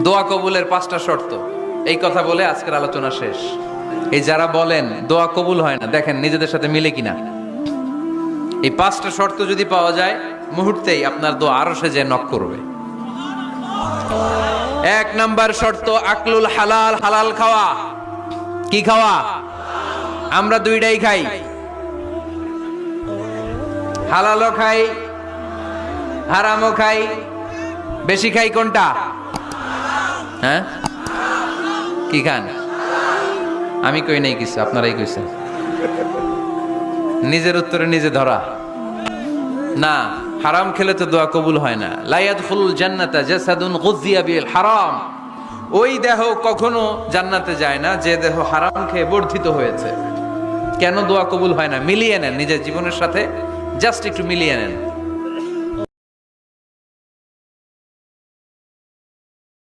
দোয়া কবুলের 5টা শর্ত, এই কথা বলে আজকের আলোচনা শেষ। এই যারা বলেন দোয়া কবুল হয় না, দেখেন নিজেদের সাথে মিলে কিনা। এই 5টা শর্ত যদি পাওয়া যায়, মুহূর্তেই আপনার দোয়া আরশে যে নক করবে। 1 নাম্বার শর্ত আকলুল হালাল, হালাল খাওয়া। কি খাওয়া? আমরা দুইটাই খাই, হালালও খাই হারামও খাই। বেশি খাই কোনটা? হ্যাঁ, কি খান? আমি কই নাই কিছু, আপনারাই কইছেন। নিজের উত্তরে নিজে ধরা না। হারাম খেলে তো দোয়া কবুল হয় না। লা ইয়াদখুলুল জান্নাতা জাসাদুন গুযিয়া বিল হারাম। ওই দেহ কখনো জান্নাতে যায় না যে দেহ হারাম খেয়ে বর্ধিত হয়েছে। কেন দোয়া কবুল হয় না? মিলিয়ে নেন নিজের জীবনের সাথে, জাস্ট একটু মিলিয়ে নেন।